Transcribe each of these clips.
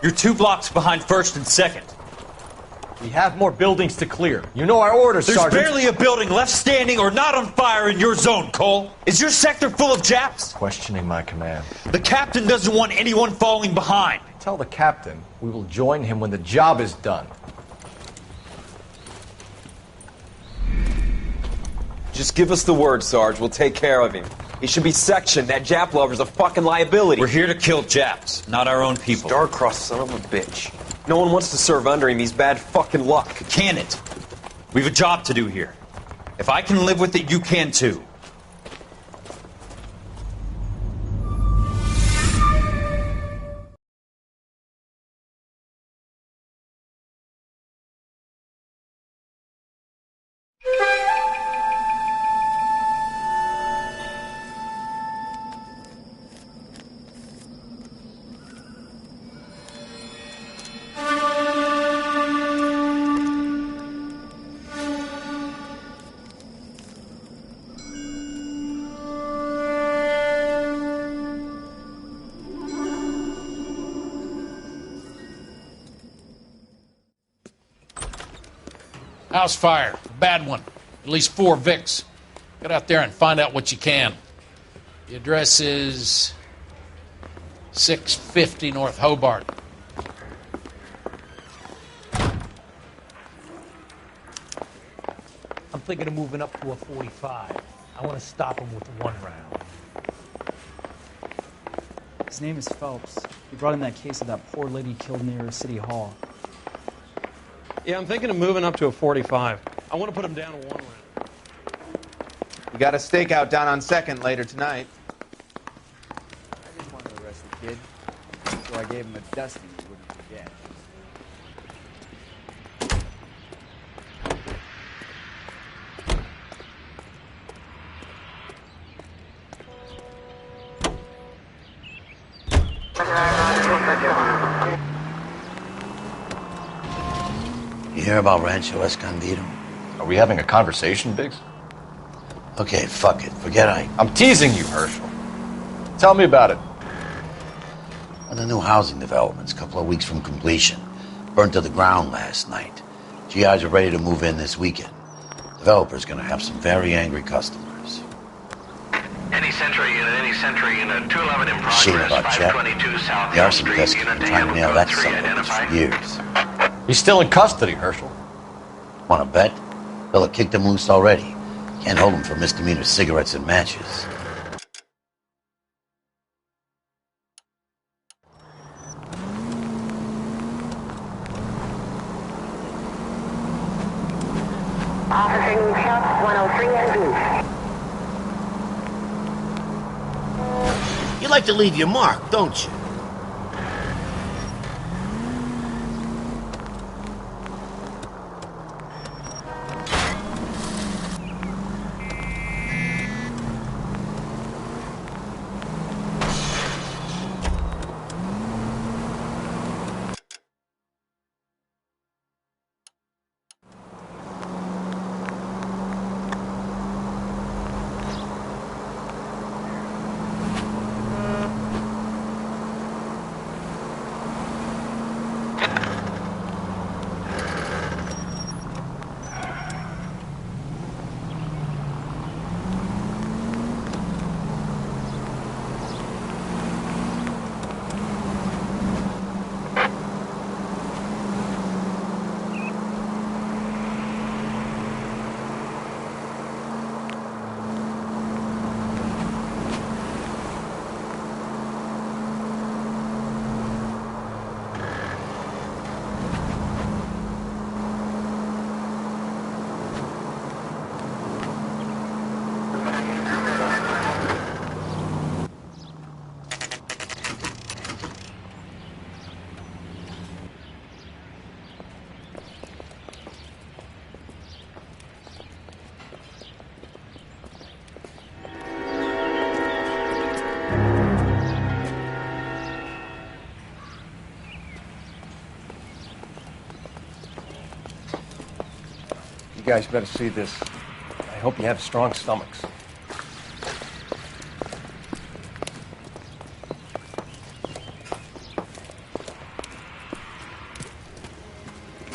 You're 2 blocks behind 1st and 2nd. We have more buildings to clear. You know our orders, There's Sergeant. barely a building left standing or not on fire in your zone, Cole. Is your sector full of Japs? Questioning my command. The captain doesn't want anyone falling behind. Tell the captain we will join him when the job is done. Just give us the word, Sarge. We'll take care of him. He should be sectioned. That Jap lover's a fucking liability. We're here to kill Japs, not our own people. Star-crossed son of a bitch. No one wants to serve under him. He's bad fucking luck. Can it? We've a job to do here. If I can live with it, you can too. House fire. Bad one. At least 4 Vicks. Get out there and find out what you can. The address is 650 North Hobart. I'm thinking of moving up to a 45. I want to stop him with 1 round. His name is Phelps. He brought in that case of that poor lady killed near City Hall. Yeah, I'm thinking of moving up to a 45. I want to put him down to 1 round. We got a stakeout down on 2nd later tonight. I just wanted to arrest the kid, so I gave him a dusting he wouldn't forget. You hear about Rancho Escondido? Are we having a conversation, Biggs? Okay, fuck it. Forget I... I'm teasing you, Herschel. Tell me about it. One of the new housing developments, a couple of weeks from completion. Burned to the ground last night. GIs are ready to move in this weekend. Developer's gonna have some very angry customers. Any Century Unit 211 in Shit progress, about Chet. 522 South The arson Street, desk has unit been to trying to nail handle that code 3 son of a bitch identified. for years. He's still in custody, Herschel. Wanna bet? Fella kicked him loose already. Can't hold him for misdemeanor cigarettes and matches. Officer Shop 103 and You like to leave your mark, don't you? You guys better see this. I hope you have strong stomachs.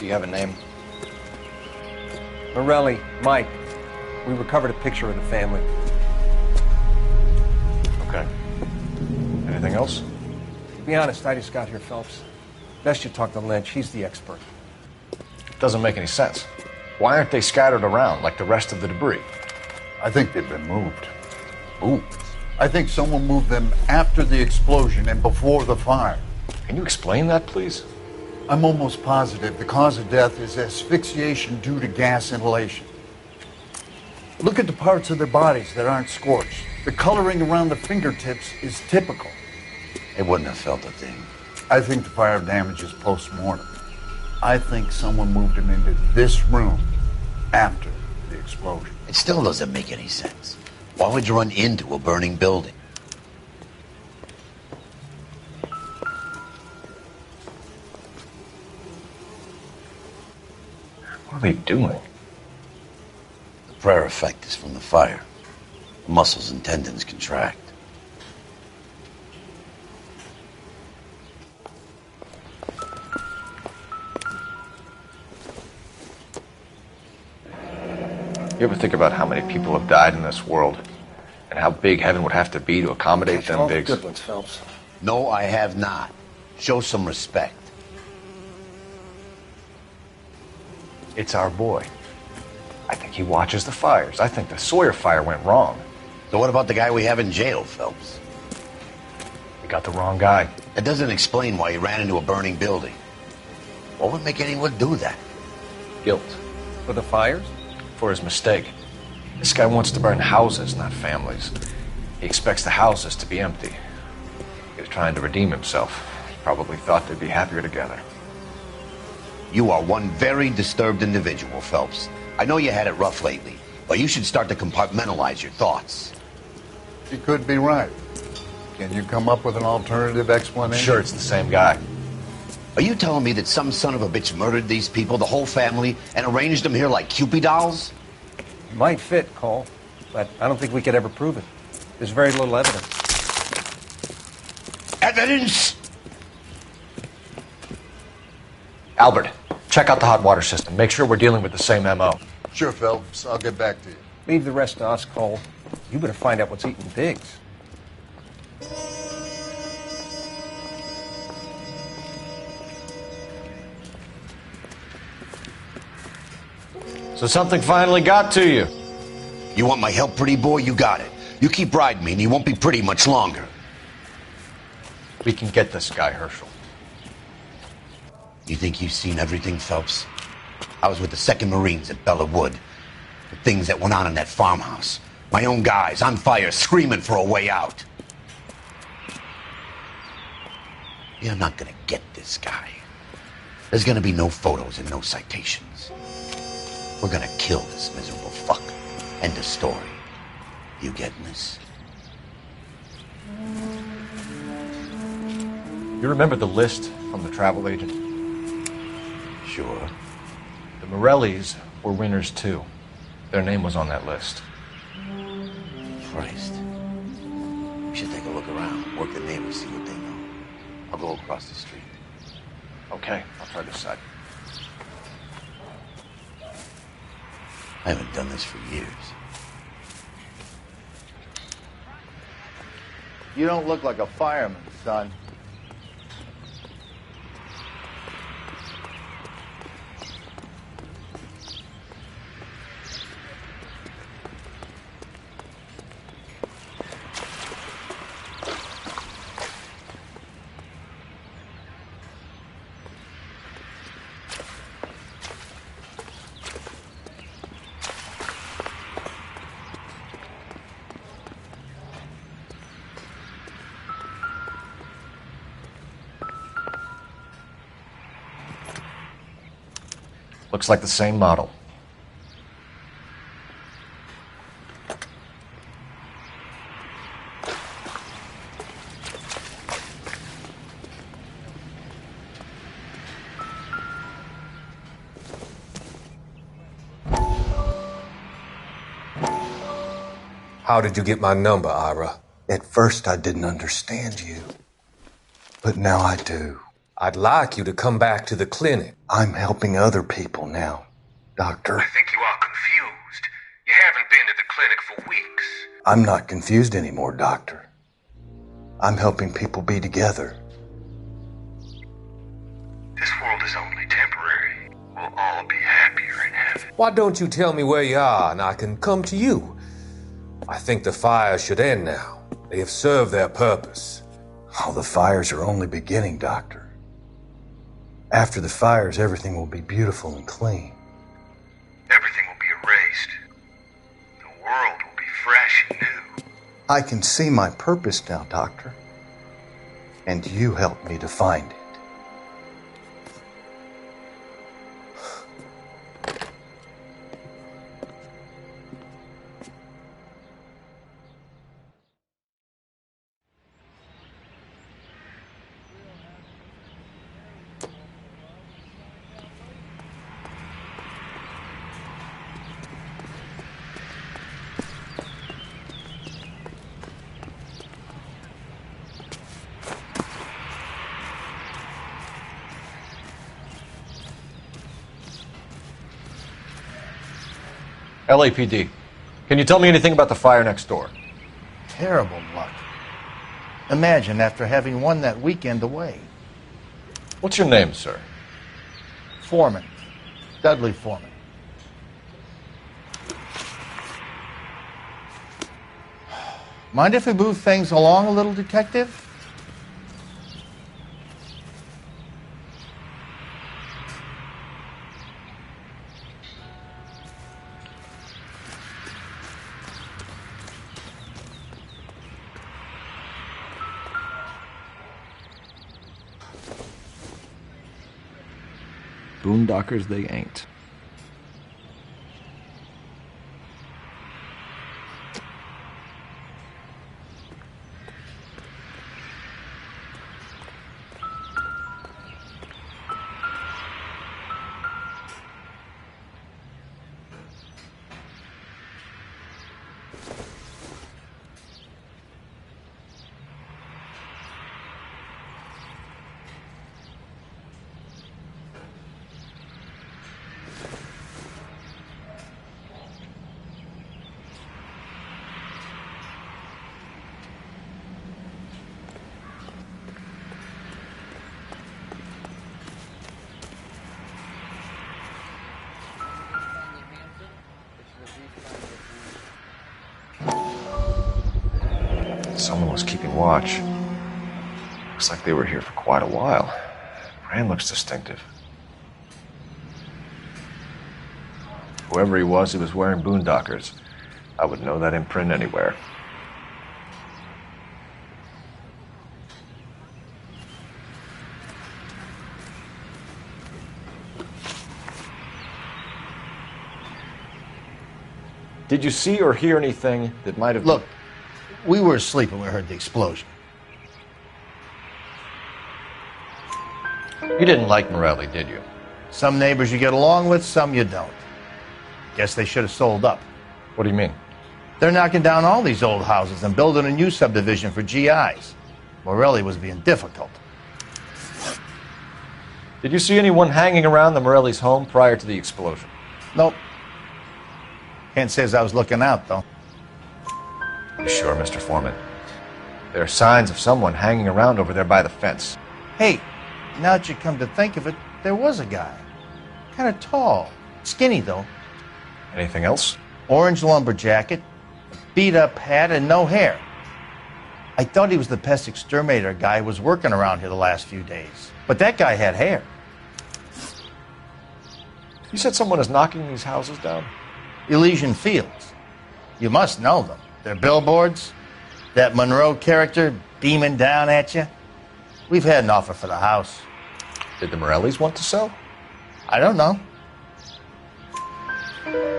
Do you have a name? Morelli, Mike. We recovered a picture of the family. Okay. Anything else? To be honest, I just got here, Phelps. Best you talk to Lynch. He's the expert. Doesn't make any sense. Why aren't they scattered around like the rest of the debris? I think they've been moved. Moved? I think someone moved them after the explosion and before the fire. Can you explain that, please? I'm almost positive the cause of death is asphyxiation due to gas inhalation. Look at the parts of their bodies that aren't scorched. The coloring around the fingertips is typical. They wouldn't have felt a thing. I think the fire damage is post-mortem. I think someone moved them into this room after the explosion. It still doesn't make any sense. Why would you run into a burning building? What are they doing? The prayer effect is from the fire. The muscles and tendons contract. You ever think about how many people have died in this world? And how big heaven would have to be to accommodate them bigs? Good ones, Phelps. No, I have not. Show some respect. It's our boy. I think he watches the fires. I think the Sawyer fire went wrong. So what about the guy we have in jail, Phelps? We got the wrong guy. That doesn't explain why he ran into a burning building. What would make anyone do that? Guilt. For the fires? For his mistake. This guy wants to burn houses, not families. He expects the houses to be empty. He was trying to redeem himself. He probably thought they'd be happier together. You are one very disturbed individual, Phelps. I know you had it rough lately, but you should start to compartmentalize your thoughts. He could be right. Can you come up with an alternative explanation? I'm sure it's the same guy. Are you telling me that some son of a bitch murdered these people, the whole family, and arranged them here like Cupid dolls? It might fit, Cole, but I don't think we could ever prove it. There's very little evidence. Evidence? Albert, check out the hot water system. Make sure we're dealing with the same MO. Sure, Phelps. I'll get back to you. Leave the rest to us, Cole. You better find out what's eating pigs. So something finally got to you. You want my help, pretty boy? You got it. You keep riding me and you won't be pretty much longer. We can get this guy, Herschel. You think you've seen everything, Phelps? I was with the 2nd Marines at Bella Wood. The things that went on in that farmhouse. My own guys on fire, screaming for a way out. You're not gonna get this guy. There's gonna be no photos and no citations. We're gonna kill this miserable fuck. End of story. You getting this? You remember the list from the travel agent? Sure. The Morellis were winners too. Their name was on that list. Christ. We should take a look around, work the neighbors, see what they know. I'll go across the street. Okay, I'll try this side. I haven't done this for years. You don't look like a fireman, son. Looks like the same model. How did you get my number, Ira? At first, I didn't understand you. But now I do. I'd like you to come back to the clinic. I'm helping other people now, Doctor. I think you are confused. You haven't been to the clinic for weeks. I'm not confused anymore, Doctor. I'm helping people be together. This world is only temporary. We'll all be happier in heaven. Why don't you tell me where you are and I can come to you? I think the fires should end now. They have served their purpose. Oh, the fires are only beginning, Doctor. After the fires, everything will be beautiful and clean. Everything will be erased. The world will be fresh and new. I can see my purpose now, Doctor. And you helped me to find it. LAPD, can you tell me anything about the fire next door? Terrible luck. Imagine after having won that weekend away. What's your name, sir? Foreman. Dudley Foreman. Mind if we move things along a little, Detective? Boondockers they ain't. Someone was keeping watch. Looks like they were here for quite a while. Brand looks distinctive. Whoever he was wearing boondockers. I would know that imprint anywhere. Did you see or hear anything that might have... Look, we were asleep when we heard the explosion. You didn't like Morelli, did you? Some neighbors you get along with, some you don't. Guess they should have sold up. What do you mean? They're knocking down all these old houses and building a new subdivision for GIs. Morelli was being difficult. Did you see anyone hanging around the Morelli's home prior to the explosion? Nope. Can't say as I was looking out, though. You sure, Mr. Foreman? There are signs of someone hanging around over there by the fence. Hey, now that you come to think of it, there was a guy. Kind of tall. Skinny, though. Anything else? Orange lumber jacket, beat-up hat, and no hair. I thought he was the pest exterminator guy who was working around here the last few days. But that guy had hair. You said someone is knocking these houses down? Elysian Fields. You must know them. Their billboards, that Monroe character beaming down at you. We've had an offer for the house. Did the Morellis want to sell? I don't know.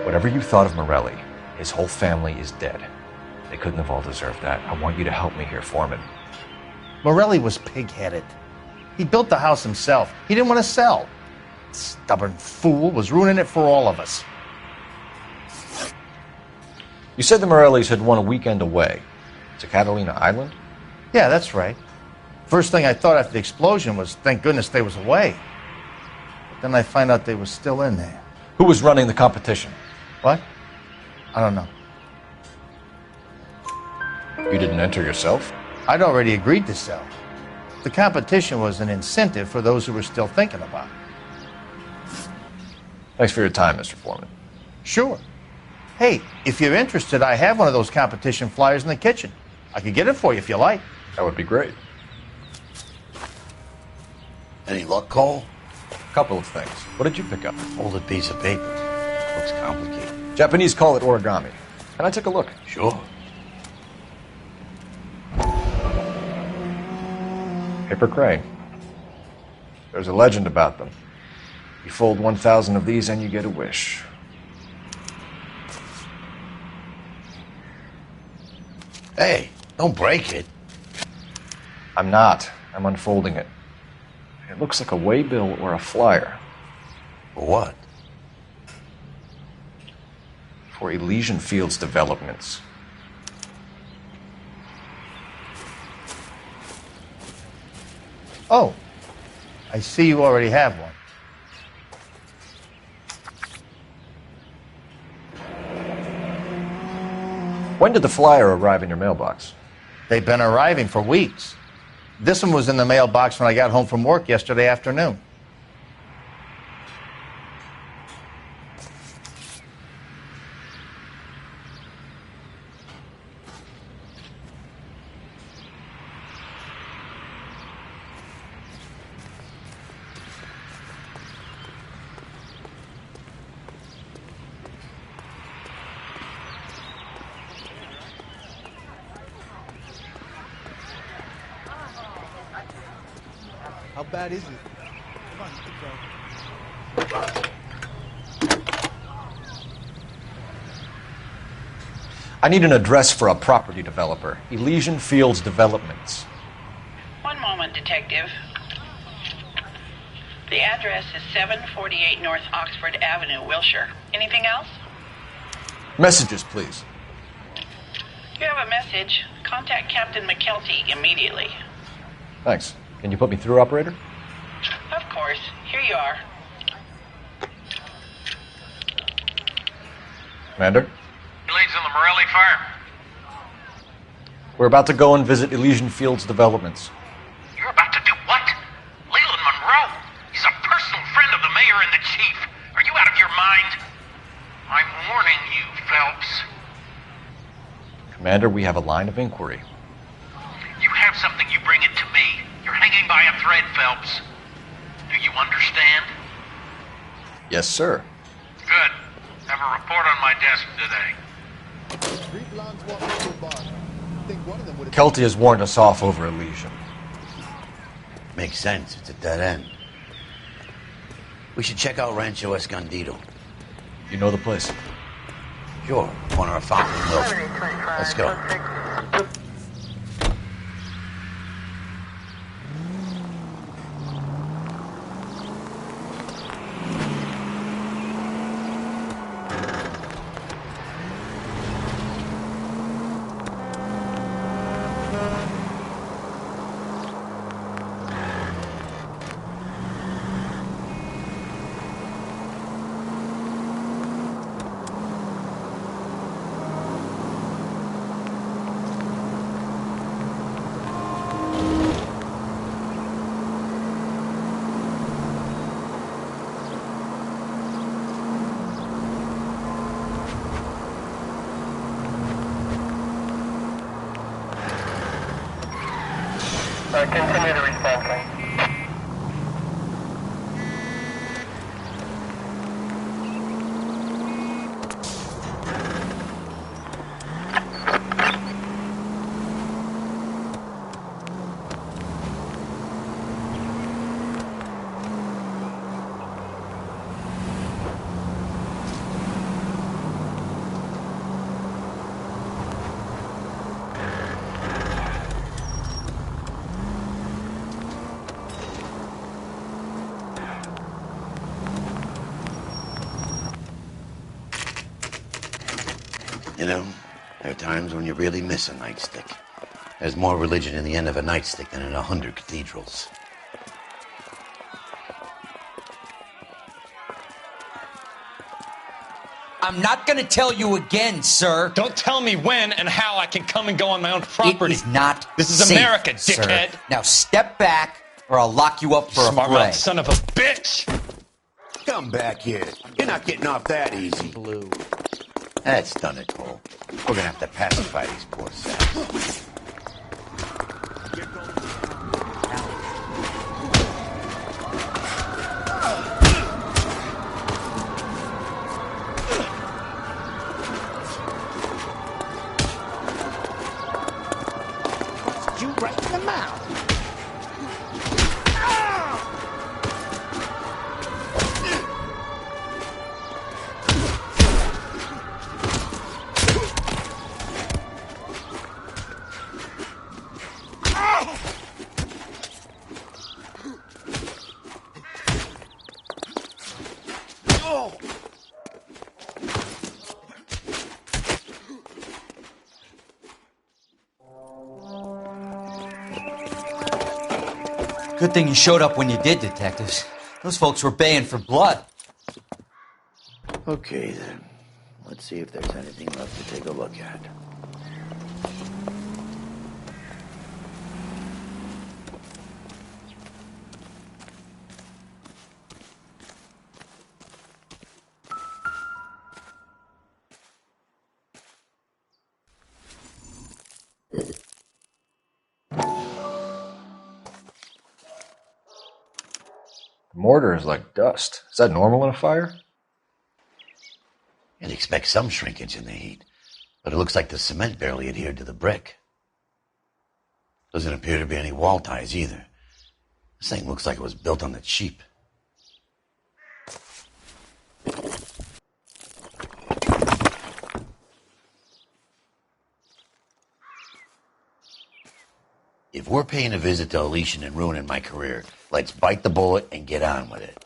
Whatever you thought of Morelli, his whole family is dead. They couldn't have all deserved that. I want you to help me here, Foreman. Morelli was pig-headed. He built the house himself. He didn't want to sell. Stubborn fool was ruining it for all of us. You said the Morellis had won a weekend away to Catalina Island? Yeah, that's right. First thing I thought after the explosion was, thank goodness they was away. But then I find out they was still in there. Who was running the competition? What? I don't know. You didn't enter yourself? I'd already agreed to sell. The competition was an incentive for those who were still thinking about it. Thanks for your time, Mr. Foreman. Sure. Hey, if you're interested, I have one of those competition flyers in the kitchen. I could get it for you if you like. That would be great. Any luck, Cole? A couple of things. What did you pick up? Folded piece of paper. Looks complicated. Japanese call it origami. Can I take a look? Sure. Paper crane. There's a legend about them. You fold 1,000 of these and you get a wish. Hey, don't break it. I'm not. I'm unfolding it. It looks like a waybill or a flyer. For what? For Elysian Fields developments. Oh, I see you already have one. When did the flyer arrive in your mailbox? They've been arriving for weeks. This one was in the mailbox when I got home from work yesterday afternoon. How bad is it? Come on, you can go. I need an address for a property developer. Elysian Fields Developments. One moment, Detective. The address is 748 North Oxford Avenue, Wilshire. Anything else? Messages, please. You have a message. Contact Captain McKelty immediately. Thanks. Can you put me through, operator? Of course. Here you are. Commander? He leads in the Morelli fire. We're about to go and visit Elysian Fields Developments. You're about to do what? Leland Monroe? He's a personal friend of the mayor and the chief. Are you out of your mind? I'm warning you, Phelps. Commander, we have a line of inquiry. You have something, you bring it to me. You're hanging by a thread, Phelps. Do you understand? Yes, sir. Good. Have a report on my desk today. Kelty has warned us off over Elysian. Makes sense. It's a dead end. We should check out Rancho Escondido. You know the place? Sure. Corner of Fountain Hill. Let's go. Continue the response line. You know, there are times when you really miss a nightstick. There's more religion in the end of a nightstick than in 100 cathedrals. I'm not going to tell you again, sir. Don't tell me when and how I can come and go on my own property. It is not This is safe, America, sir. dickhead. Now step back, or I'll lock you up for a Smart fray. mouth son of a bitch. Come back here. You're not getting off that easy. Blue. That's done it, Cole. We're gonna have to pacify these poor saps. You right in the mouth. Good thing you showed up when you did, detectives. Those folks were baying for blood. Okay, then. Let's see if there's anything left to take a look at. The mortar is like dust. Is that normal in a fire? You'd expect some shrinkage in the heat, but it looks like the cement barely adhered to the brick. Doesn't appear to be any wall ties either. This thing looks like it was built on the cheap. If we're paying a visit to Elysian and ruining my career, let's bite the bullet and get on with it.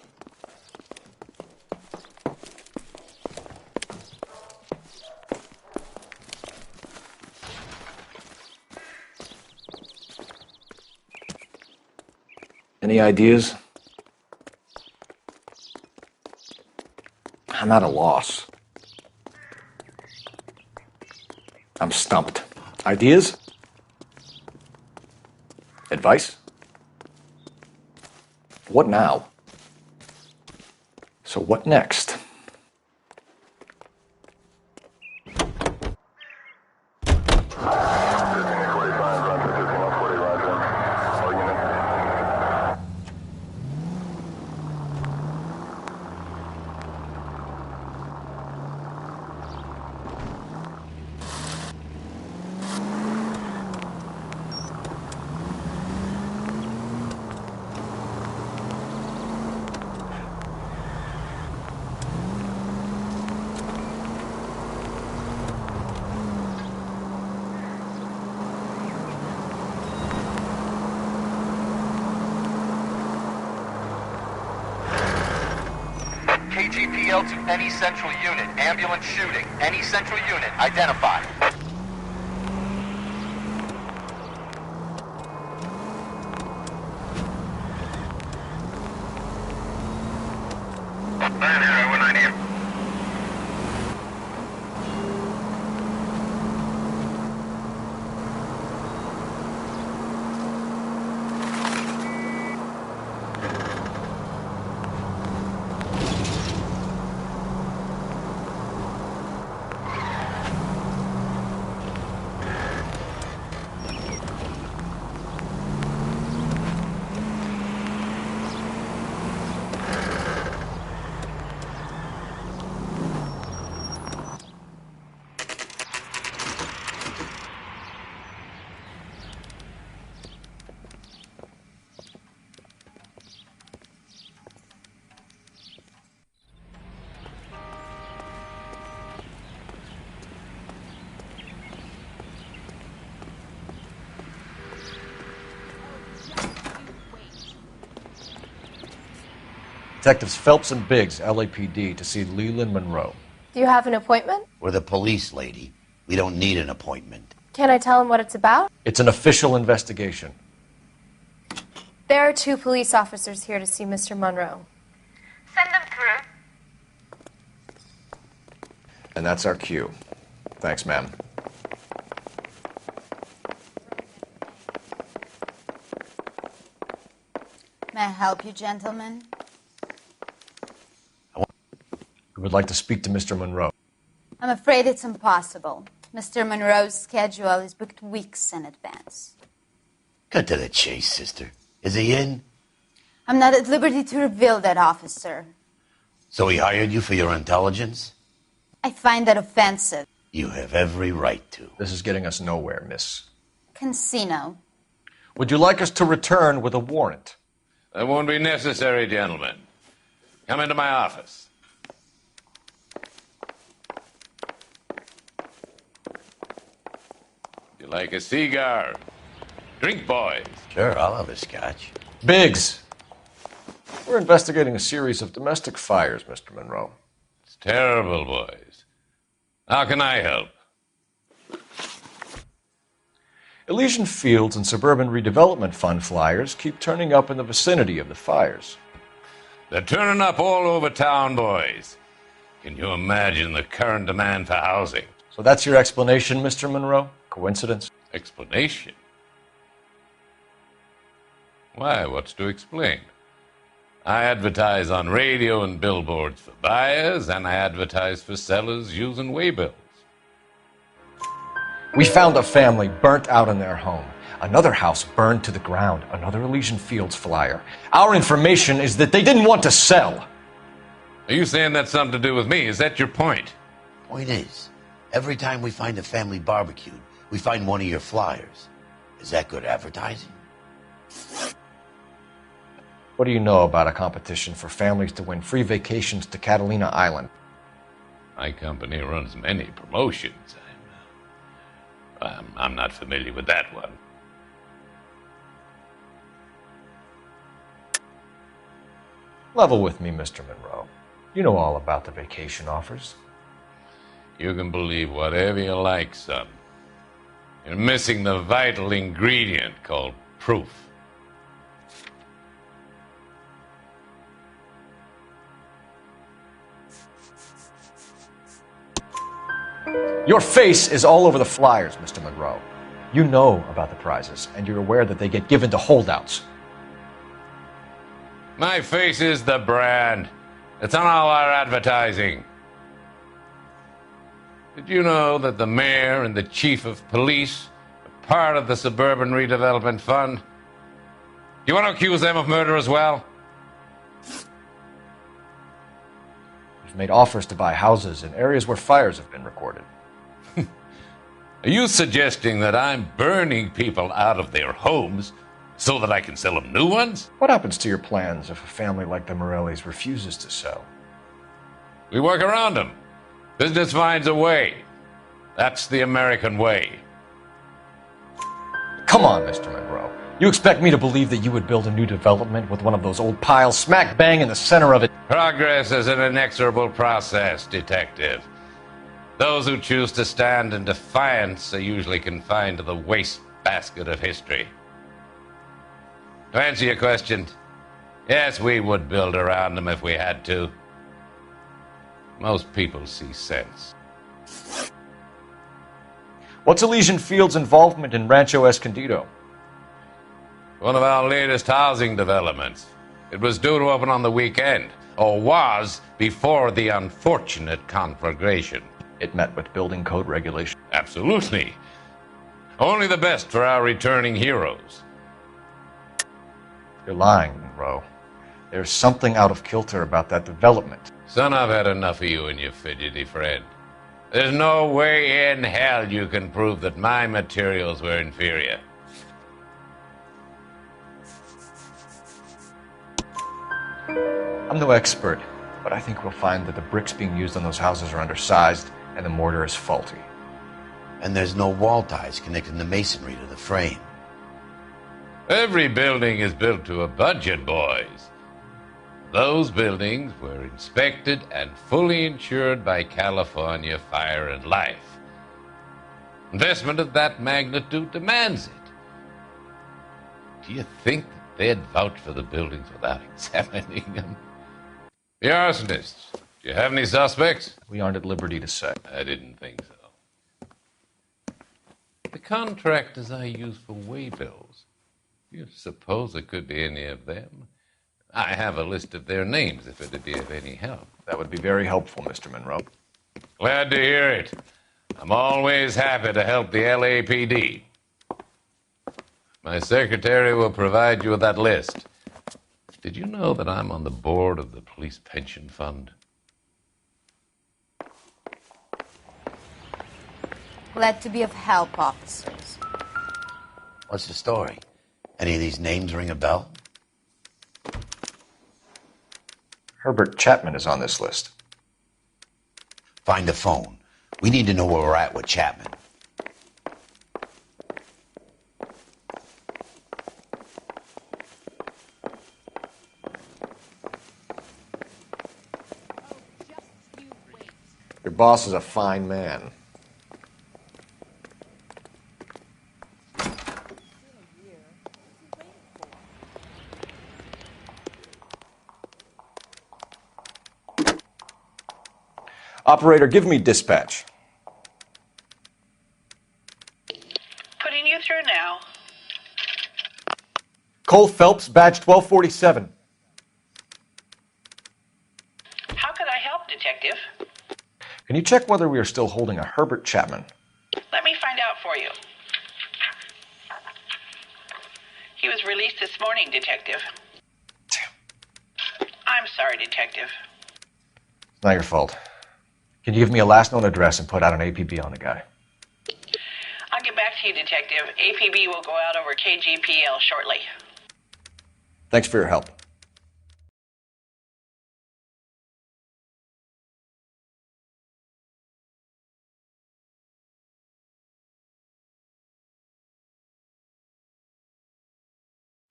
Any ideas? I'm at a loss. I'm stumped. Ideas? Advice? What now? So what next? KGPL to any central unit. Ambulance shooting. Any central unit. Identify. Detectives Phelps and Biggs, LAPD, to see Leland Monroe. Do you have an appointment? We're the police, lady. We don't need an appointment. Can I tell him what it's about? It's an official investigation. There are 2 police officers here to see Mr. Monroe. Send them through. And that's our cue. Thanks, ma'am. May I help you, gentlemen? We would like to speak to Mr. Monroe. I'm afraid it's impossible. Mr. Monroe's schedule is booked weeks in advance. Cut to the chase, sister. Is he in? I'm not at liberty to reveal that, officer. So he hired you for your intelligence? I find that offensive. You have every right to. This is getting us nowhere, miss. Casino. Would you like us to return with a warrant? That won't be necessary, gentlemen. Come into my office. You like a cigar? Drink, boys. Sure, I'll have a scotch. Biggs! We're investigating a series of domestic fires, Mr. Monroe. It's terrible, boys. How can I help? Elysian Fields and Suburban Redevelopment Fund flyers keep turning up in the vicinity of the fires. They're turning up all over town, boys. Can you imagine the current demand for housing? So that's your explanation, Mr. Monroe? Coincidence? Explanation? Why, what's to explain? I advertise on radio and billboards for buyers, and I advertise for sellers using waybills. We found a family burnt out in their home. Another house burned to the ground. Another Elysian Fields flyer. Our information is that they didn't want to sell. Are you saying that's something to do with me? Is that your point? Point is, every time we find a family barbecued, we find one of your flyers. Is that good advertising? What do you know about a competition for families to win free vacations to Catalina Island? My company runs many promotions. I'm not familiar with that one. Level with me, Mr. Monroe. You know all about the vacation offers. You can believe whatever you like, son. You're missing the vital ingredient called proof. Your face is all over the flyers, Mr. Monroe. You know about the prizes, and you're aware that they get given to holdouts. My face is the brand. It's on all our advertising. Did you know that the mayor and the chief of police are part of the Suburban Redevelopment Fund? Do you want to accuse them of murder as well? You've made offers to buy houses in areas where fires have been recorded. Are you suggesting that I'm burning people out of their homes so that I can sell them new ones? What happens to your plans if a family like the Morellis refuses to sell? We work around them. Business finds a way. That's the American way. Come on, Mr. Monroe. You expect me to believe that you would build a new development with one of those old piles smack bang in the center of it? Progress is an inexorable process, detective. Those who choose to stand in defiance are usually confined to the wastebasket of history. To answer your question, yes, we would build around them if we had to. Most people see sense. What's Elysian Fields' involvement in Rancho Escondido? One of our latest housing developments. It was due to open on the weekend, or was before the unfortunate conflagration. It met with building code regulations. Absolutely. Only the best for our returning heroes. You're lying, Monroe. There's something out of kilter about that development. Son, I've had enough of you and your fidgety friend. There's no way in hell you can prove that my materials were inferior. I'm no expert, but I think we'll find that the bricks being used on those houses are undersized and the mortar is faulty. And there's no wall ties connecting the masonry to the frame. Every building is built to a budget, boys. Those buildings were inspected and fully insured by California Fire and Life. Investment of that magnitude demands it. Do you think that they'd vouch for the buildings without examining them? The arsonists. Do you have any suspects? We aren't at liberty to say. I didn't think so. The contractors I use for waybills. Do you suppose it could be any of them? I have a list of their names if it'd be of any help. That would be very helpful, Mr. Monroe. Glad to hear it. I'm always happy to help the LAPD. My secretary will provide you with that list. Did you know that I'm on the board of the police pension fund? Glad to be of help, officers. What's the story? Any of these names ring a bell? Herbert Chapman is on this list. Find the phone. We need to know where we're at with Chapman. Your boss is a fine man. Operator, give me dispatch. Putting you through now. Cole Phelps, badge 1247. How could I help, Detective? Can you check whether we are still holding a Herbert Chapman? Let me find out for you. He was released this morning, Detective. I'm sorry, Detective. It's not your fault. Can you give me a last known address and put out an APB on the guy? I'll get back to you, Detective. APB will go out over KGPL shortly. Thanks for your help.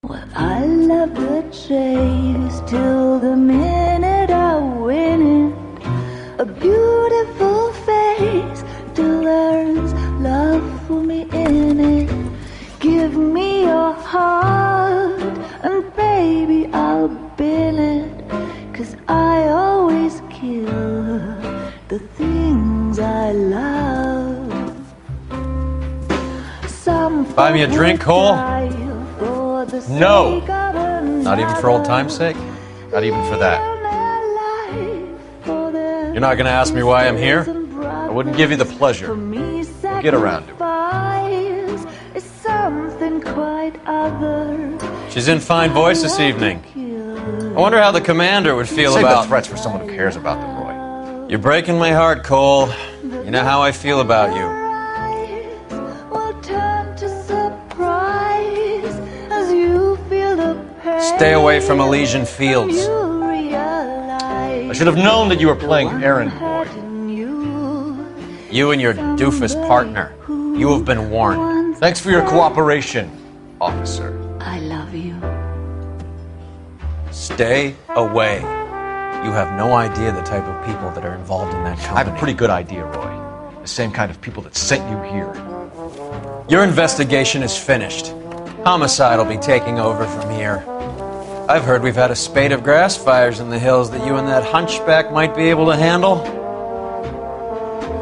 Well, I love the chase till the minute I win it. A beautiful face till there's love for me in it. Give me your heart and baby I'll bill it. 'Cause I always kill the things I love. Some Buy me a drink, Cole? No. Not even for old time's sake? Not even for that. You're not going to ask me why I'm here? I wouldn't give you the pleasure. We'll get around to it. She's in fine voice this evening. I wonder how the commander would feel Save about... the threats for someone who cares about them, Roy. You're breaking my heart, Cole. You know how I feel about you. Stay away from Elysian Fields. I should have known that you were playing errand boy. You and your doofus partner. You have been warned. Thanks for your cooperation, officer. I love you. Stay away. You have no idea the type of people that are involved in that company. I have a pretty good idea, Roy. The same kind of people that sent you here. Your investigation is finished. Homicide will be taking over from here. I've heard we've had a spate of grass fires in the hills that you and that hunchback might be able to handle.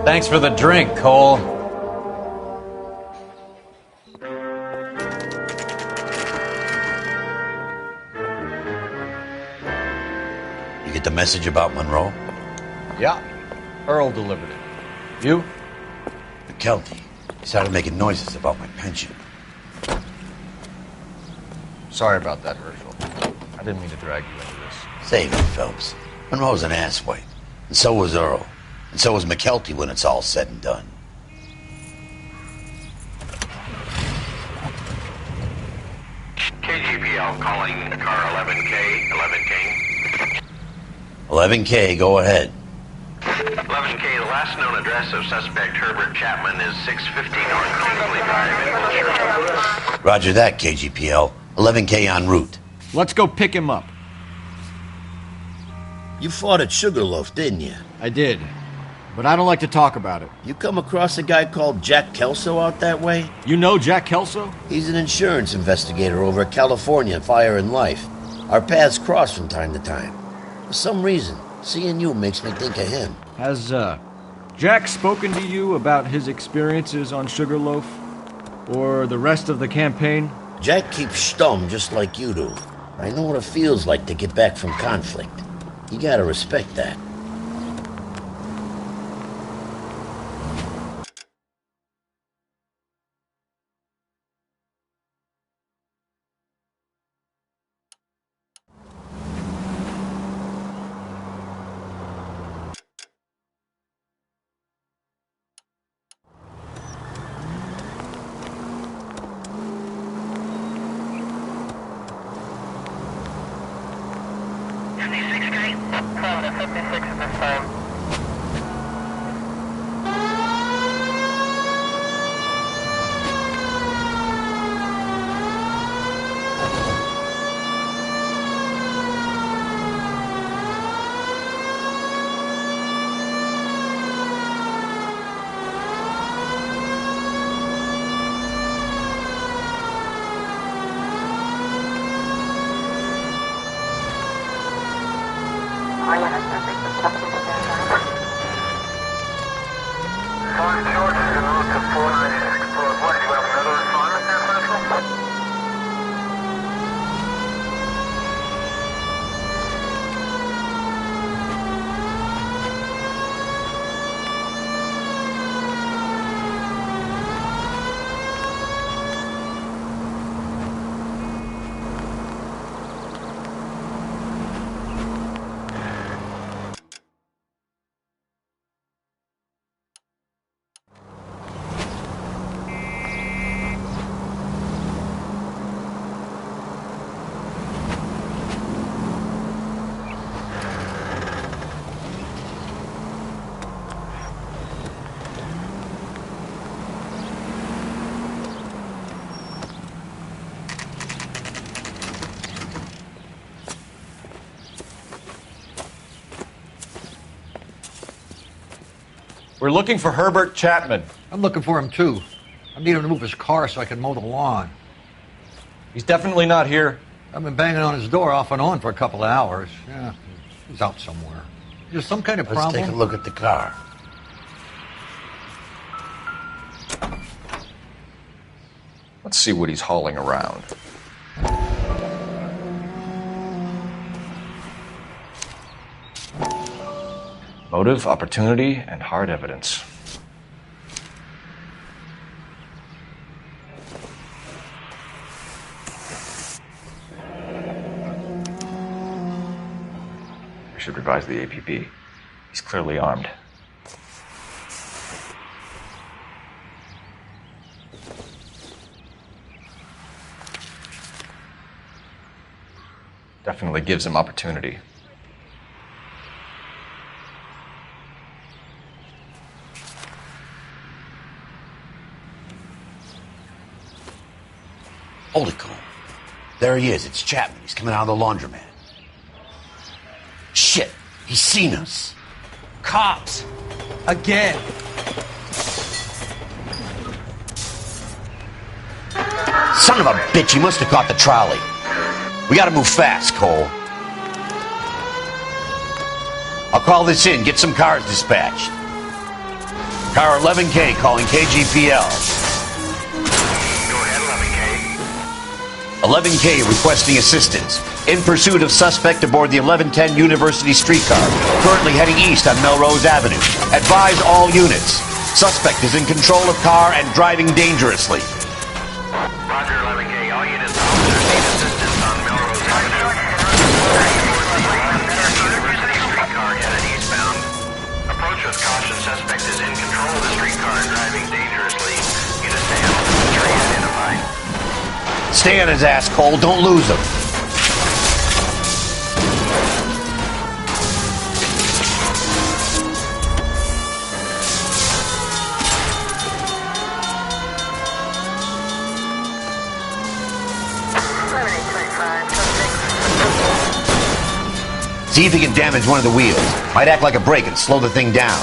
Thanks for the drink, Cole. You get the message about Monroe? Yeah. Earl delivered it. You? McKelty. He started making noises about my pension. Sorry about that, Herschel. I didn't mean to drag you into this. Save it, Phelps. Monroe's an asswipe. And so was Earl. And so was McKelty when it's all said and done. KGPL calling car 11K. 11K. 11K, go ahead. 11K, the last known address of suspect Herbert Chapman is 650 North Kingsley Drive in Wilshire. Roger that, KGPL. 11K en route. Let's go pick him up. You fought at Sugarloaf, didn't you? I did. but I don't like to talk about it. You come across a guy called Jack Kelso out that way? You know Jack Kelso? He's an insurance investigator over at California Fire and Life. Our paths cross from time to time. For some reason, seeing you makes me think of him. Has, Jack spoken to you about his experiences on Sugarloaf? Or the rest of the campaign? Jack keeps stum just like you do. I know what it feels like to get back from conflict. You gotta respect that. We're looking for Herbert Chapman. I'm looking for him, too. I need him to move his car so I can mow the lawn. He's definitely not here. I've been banging on his door off and on for a couple of hours. Yeah, he's out somewhere. There's some kind of problem. Let's take a look at the car. Let's see what he's hauling around. Motive, opportunity, and hard evidence. I should revise the APB. He's clearly armed. Definitely gives him opportunity. Holy cow. There he is. It's Chapman. He's coming out of the laundromat. Shit. He's seen us. Cops. Again. Son of a bitch. He must have caught the trolley. We gotta move fast, Cole. I'll call this in. Get some cars dispatched. Car 11K calling KGPL. 11K requesting assistance. In pursuit of suspect aboard the 1110 University streetcar. Currently heading east on Melrose Avenue. Advise all units. Suspect is in control of car and driving dangerously. Roger, 11K. All units, officers need assistance on Melrose Avenue. University streetcar headed eastbound. Approach with caution. Suspect is in control of the streetcar and driving dangerously. Unit to handle tree identified. Stay on his ass, Cole. Don't lose him. See if he can damage one of the wheels. Might act like a brake and slow the thing down.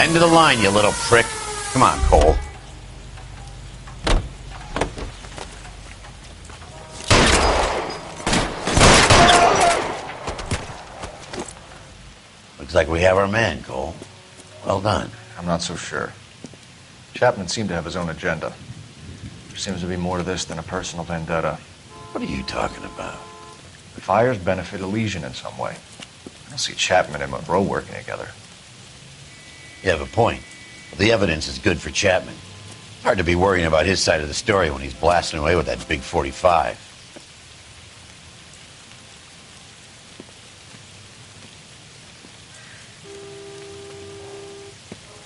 End of the line, you little prick. Come on, Cole. Looks like we have our man, Cole. Well done. I'm not so sure. Chapman seemed to have his own agenda. There seems to be more to this than a personal vendetta. What are you talking about? The fires benefit Elysian in some way. I don't see Chapman and Monroe working together. You have a point. The evidence is good for Chapman. Hard to be worrying about his side of the story when he's blasting away with that big 45.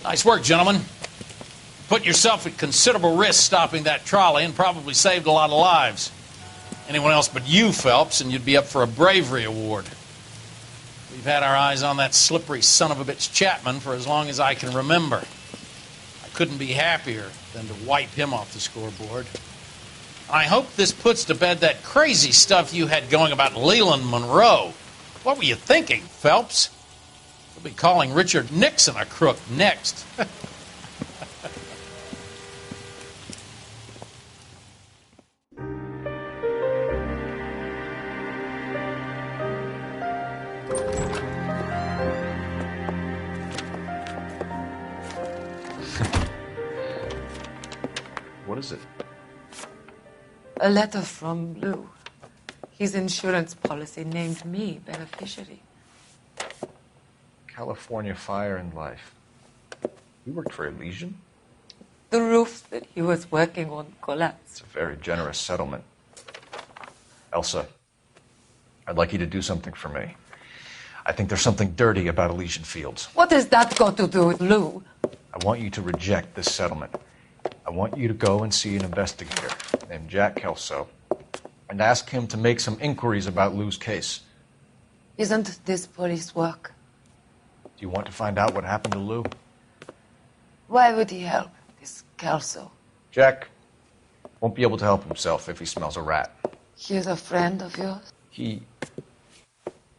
Nice work, gentlemen. Put yourself at considerable risk stopping that trolley and probably saved a lot of lives. Anyone else but you, Phelps, and you'd be up for a bravery award. We've had our eyes on that slippery son of a bitch Chapman for as long as I can remember. I couldn't be happier than to wipe him off the scoreboard. I hope this puts to bed that crazy stuff you had going about Leland Monroe. What were you thinking, Phelps? We'll be calling Richard Nixon a crook next. What is it? A letter from Lou. His insurance policy named me beneficiary. California Fire and Life. You worked for Elysian? The roof that he was working on collapsed. It's a very generous settlement. Elsa, I'd like you to do something for me. I think there's something dirty about Elysian Fields. What has that got to do with Lou? I want you to reject this settlement. I want you to go and see an investigator named Jack Kelso and ask him to make some inquiries about Lou's case. Isn't this police work? Do you want to find out what happened to Lou? Why would he help, this Kelso? Jack won't be able to help himself if he smells a rat. He is a friend of yours? He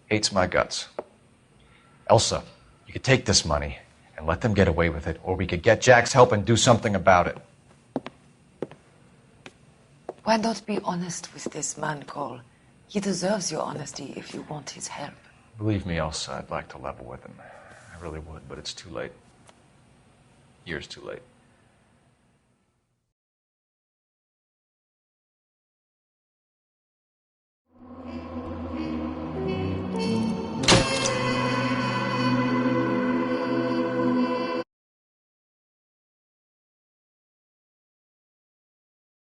hates my guts. Elsa, you could take this money and let them get away with it, or we could get Jack's help and do something about it. Why not be honest with this man, Cole? He deserves your honesty if you want his help. Believe me, Elsa, I'd like to level with him. I really would, but it's too late. Years too late.